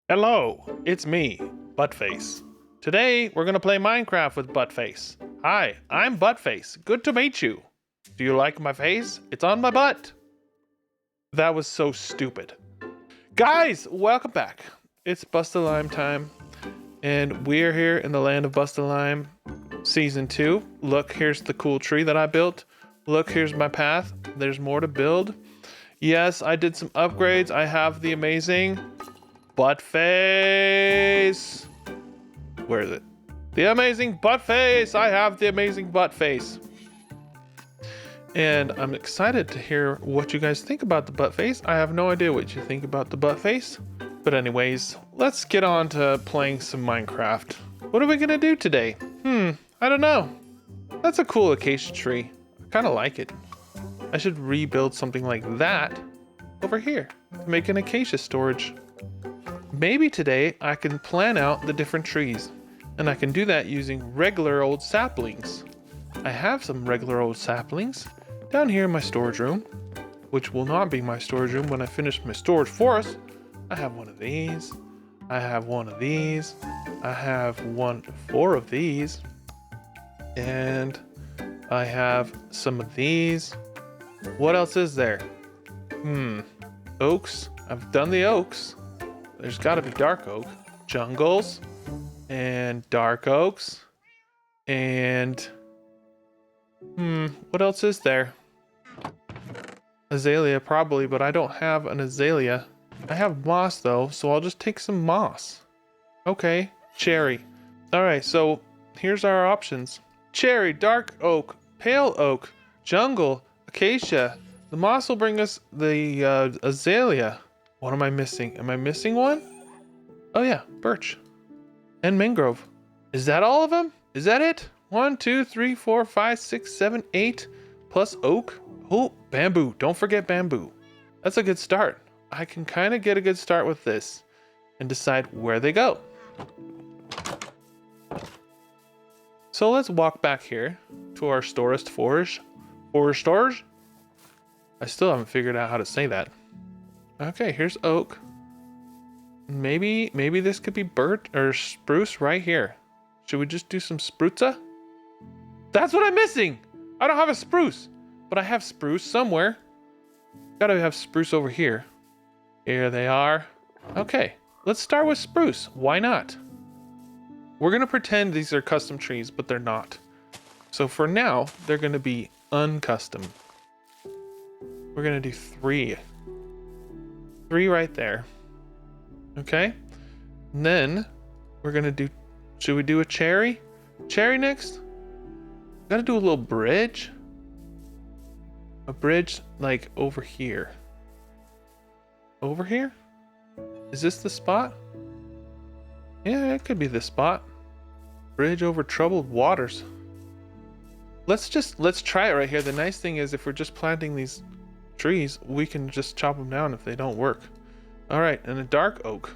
Hello, it's me, Buttface. Today, we're gonna play Minecraft with Buttface. Hi, I'm Buttface. Good to meet you. Do you like my face? It's on my butt. That was so stupid. Guys, welcome back. It's Busta Lime time, and we're here in the land of Busta Lime, Season 2. Look, here's the cool tree that I built. Look, here's my path. There's more to build. Yes, I did some upgrades. I have the amazing Buttface. Where is it? The amazing Buttface. I have the amazing Buttface. And I'm excited to hear what you guys think about the Buttface. I have no idea what you think about the Buttface. But anyways, let's get on to playing some Minecraft. What are we gonna do today? I don't know. That's a cool acacia tree. I kind of like it. I should rebuild something like that over here to make an acacia storage. Maybe today I can plan out the different trees, and I can do that using regular old saplings. I have some regular old saplings down here in my storage room, which will not be my storage room when I finish my storage forest. I have one of these. I have one of these. I have four of these. And I have some of these. What else is there? Oaks. I've done the oaks. There's got to be dark oak. Jungles. And dark oaks. And... what else is there? Azalea probably, but I don't have an azalea. I have moss though, so I'll just take some moss. Okay, cherry. Alright, so here's our options. Cherry, dark oak, pale oak, jungle, acacia. The moss will bring us the azalea. What am I missing? Am I missing one? Oh yeah, birch. And mangrove. Is that all of them? Is that it? 1, 2, 3, 4, 5, 6, 7, 8. Plus oak. Oh, bamboo. Don't forget bamboo. That's a good start. I can kind of get a good start with this and decide where they go. So let's walk back here to our forest storage. I still haven't figured out how to say that. Okay, here's oak. Maybe this could be birch or spruce right here. Should we just do some spruce? That's what I'm missing. I don't have a spruce, but I have spruce somewhere. Gotta have spruce over here. Here they are. Okay, let's start with spruce. Why not? We're gonna pretend these are custom trees, but they're not. So for now, they're gonna be uncustom. We're gonna do 3. 3 right there. Okay. And then we're gonna do, should we do a cherry? Cherry next? Gotta do a little bridge. A bridge like over here. Over here? Is this the spot? Yeah, it could be the spot. Bridge over troubled waters. Let's try it right here. The nice thing is if we're just planting these trees, we can just chop them down if they don't work. All right, and a dark oak.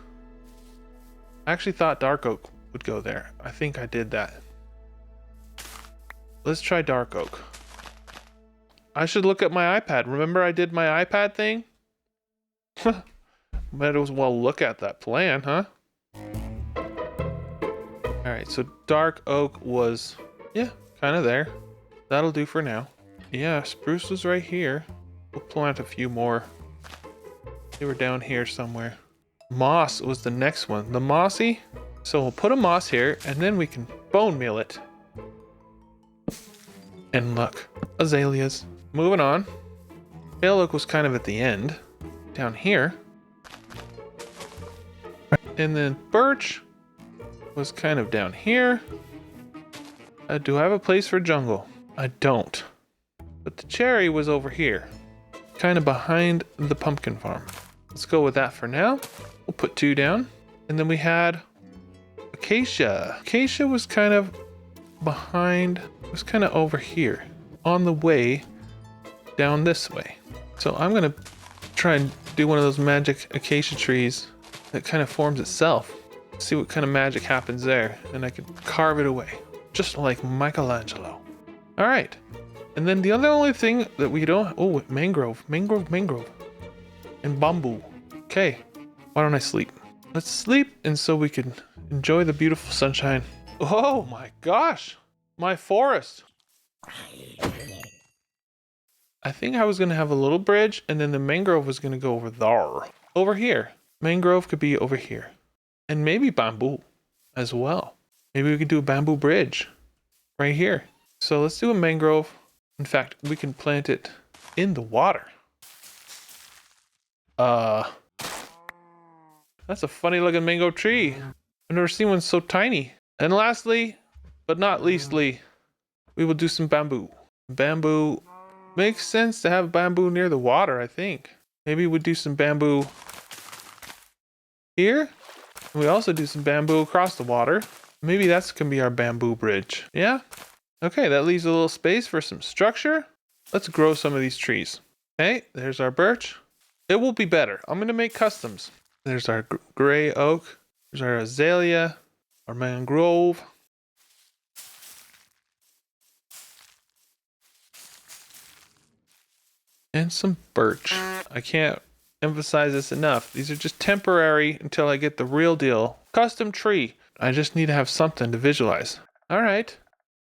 I actually thought dark oak would go there. I think I did that. Let's try dark oak. I should look at my iPad. Remember I did my iPad thing? Might as well look at that plan, huh? Alright, so dark oak was, yeah, kind of there. That'll do for now. Yeah, spruce was right here. We'll plant a few more. They were down here somewhere. Moss was the next one. The mossy. So we'll put a moss here, and then we can bone meal it. And look, azaleas. Moving on. Pale oak was kind of at the end. Down here. And then birch was kind of down here. Do I have a place for jungle? I don't. But the cherry was over here. Kind of behind the pumpkin farm. Let's go with that for now. We'll put 2 down. And then we had acacia. Acacia was kind of behind, it was kind of over here. On the way down this way. So I'm going to try and do one of those magic acacia trees that kind of forms itself. See what kind of magic happens there. And I can carve it away. Just like Michelangelo. All right. And then the only thing that we don't... Oh, mangrove. And bamboo. Okay. Why don't I sleep? Let's sleep, and so we can enjoy the beautiful sunshine. Oh my gosh, my forest. I think I was gonna have a little bridge, and then the mangrove was gonna go over there. Over here. Mangrove could be over here. And maybe bamboo as well. Maybe we could do a bamboo bridge right here. So let's do a mangrove. In fact, we can plant it in the water. That's a funny looking mango tree. I've never seen one so tiny. And lastly, but not leastly, we will do some bamboo. Bamboo makes sense to have bamboo near the water, I think. Maybe we'll do some bamboo here. And we also do some bamboo across the water. Maybe that's gonna be our bamboo bridge. Yeah? Okay, that leaves a little space for some structure. Let's grow some of these trees. Okay, there's our birch. It will be better. I'm gonna make customs. There's our gray oak. There's our azalea, our mangrove. And some birch. I can't emphasize this enough. These are just temporary until I get the real deal. Custom tree. I just need to have something to visualize. All right.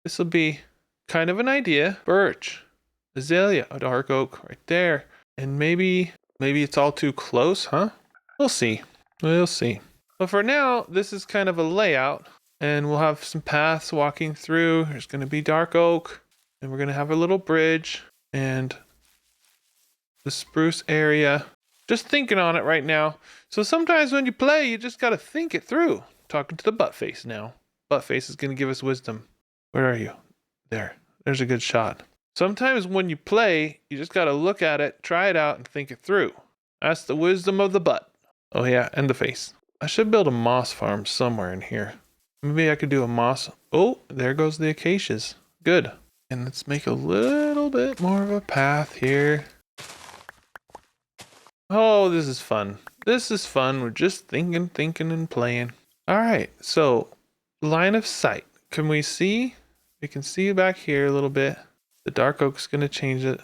This will be kind of an idea. Birch, azalea, a dark oak right there. And maybe it's all too close, huh? We'll see. We'll see. But for now, this is kind of a layout. And we'll have some paths walking through. There's going to be dark oak. And we're going to have a little bridge. And the spruce area. Just thinking on it right now. So sometimes when you play, you just got to think it through. Talking to the butt face now. Butt face is going to give us wisdom. Where are you? There. There's a good shot. Sometimes when you play, you just got to look at it, try it out, and think it through. That's the wisdom of the butt. Oh yeah, and the face. I should build a moss farm somewhere in here. Maybe I could do a moss. Oh, there goes the acacias. Good. And let's make a little bit more of a path here. Oh, this is fun. This is fun. We're just thinking, and playing. All right, so line of sight. Can we see? We can see back here a little bit. The dark oak's going to change it.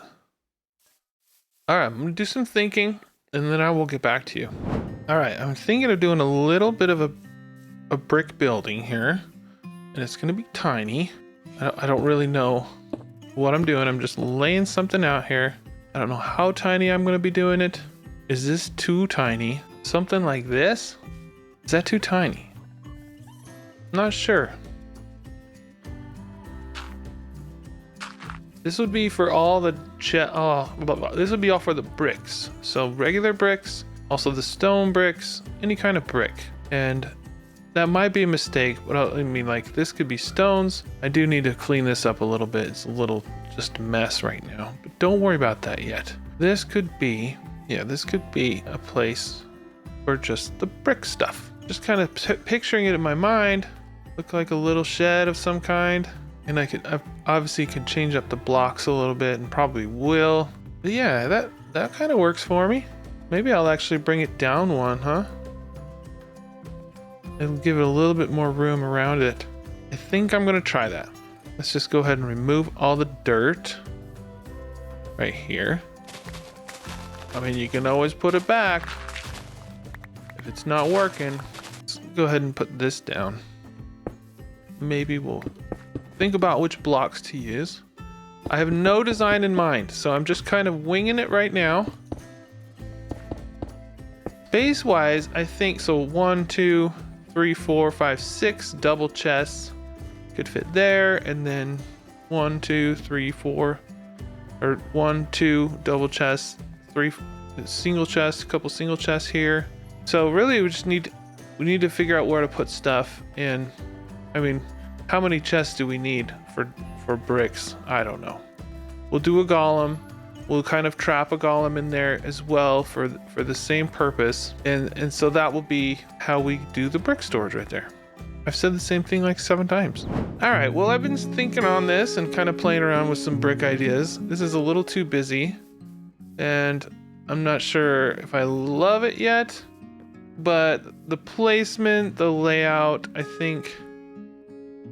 All right, I'm going to do some thinking, and then I will get back to you. All right, I'm thinking of doing a little bit of a brick building here, and it's going to be tiny. I don't really know what I'm doing. I'm just laying something out here. I don't know how tiny I'm going to be doing it. Is this too tiny? Something like this? Is that too tiny? Not sure. This would be for all the this would be all for the bricks. So regular bricks, also the stone bricks, any kind of brick. And that might be a mistake, but I mean, like, this could be stones. I do need to clean this up a little bit. It's a little just a mess right now, but don't worry about that yet. This could be, yeah, this could be a place for just the brick stuff. Just kind of picturing it in my mind. Look like a little shed of some kind. And I obviously can change up the blocks a little bit, and probably will. But yeah, that kind of works for me. Maybe I'll actually bring it down one, huh? It'll give it a little bit more room around it. I think I'm gonna try that. Let's just go ahead and remove all the dirt right here. I mean, you can always put it back if it's not working. Let's go ahead and put this down. Maybe we'll think about which blocks to use. I have no design in mind, so I'm just kind of winging it right now. Base wise, I think so. 1, 2, 3, 4, 5, 6 double chests could fit there, and then 1, 2, 3, 4, or 1, 2 double chests, 3 single chests, a couple single chests here. So really, we need to figure out where to put stuff in. I mean, how many chests do we need for bricks? I don't know. We'll do a golem. We'll kind of trap a golem in there as well for the same purpose. And so that will be how we do the brick storage right there. I've said the same thing like 7 times. All right, well, I've been thinking on this and kind of playing around with some brick ideas. This is a little too busy, and I'm not sure if I love it yet, but the placement, the layout, I think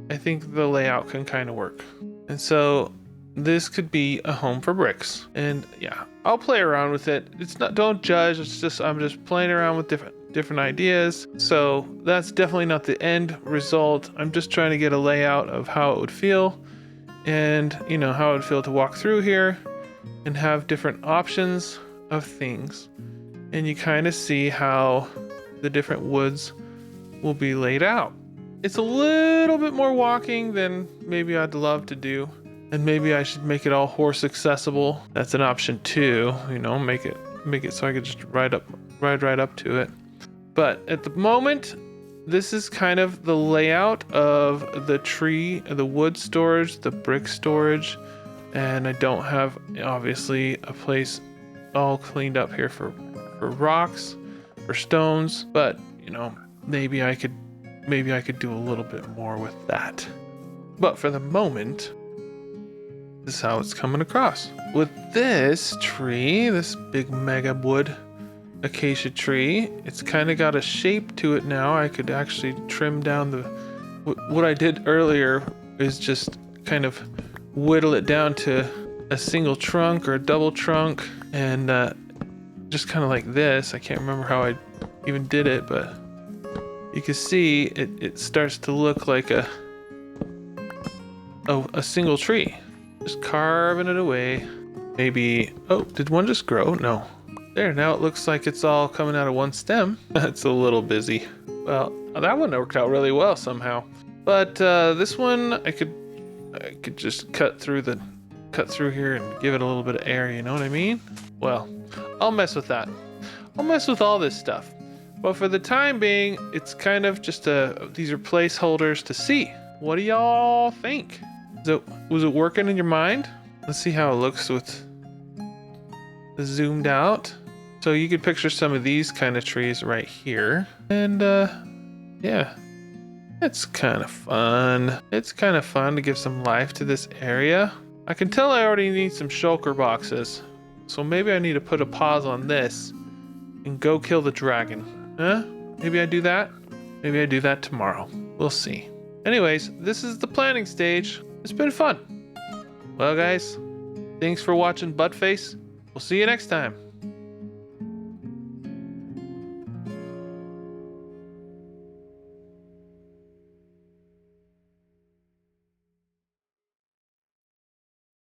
the layout can kind of work. And so this could be a home for bricks. And yeah, I'll play around with it. It's not, don't judge. It's just, I'm just playing around with different different ideas. So that's definitely not the end result. I'm just trying to get a layout of how it would feel and, you know, how it would feel to walk through here and have different options of things. And you kind of see how the different woods will be laid out. It's a little bit more walking than maybe I'd love to do. And maybe I should make it all horse accessible. That's an option too, you know, make it so I could just ride right up to it. But at the moment, this is kind of the layout of the tree, the wood storage, the brick storage, and I don't have obviously a place all cleaned up here for rocks, for stones, but you know, maybe I could do a little bit more with that. But for the moment, this is how it's coming across. With this tree, this big mega wood acacia tree, it's kind of got a shape to it now. I could actually trim down what I did earlier is just kind of whittle it down to a single trunk or a double trunk, and just kind of like this. I can't remember how I even did it, but you can see it starts to look like a single tree. Just carving it away. Maybe, oh, did one just grow? No. There, now it looks like it's all coming out of one stem. It's a little busy. Well, that one worked out really well somehow. But this one, I could just cut through here and give it a little bit of air, you know what I mean? Well, I'll mess with that. I'll mess with all this stuff. But for the time being, it's kind of just these are placeholders to see. What do y'all think? Was it working in your mind? Let's see how it looks with the zoomed out. So you could picture some of these kind of trees right here. And yeah, it's kind of fun. It's kind of fun to give some life to this area. I can tell I already need some shulker boxes. So maybe I need to put a pause on this and go kill the dragon. Huh? Maybe I do that? Maybe I do that tomorrow. We'll see. Anyways, this is the planning stage. It's been fun. Well, guys, thanks for watching Buttface. We'll see you next time.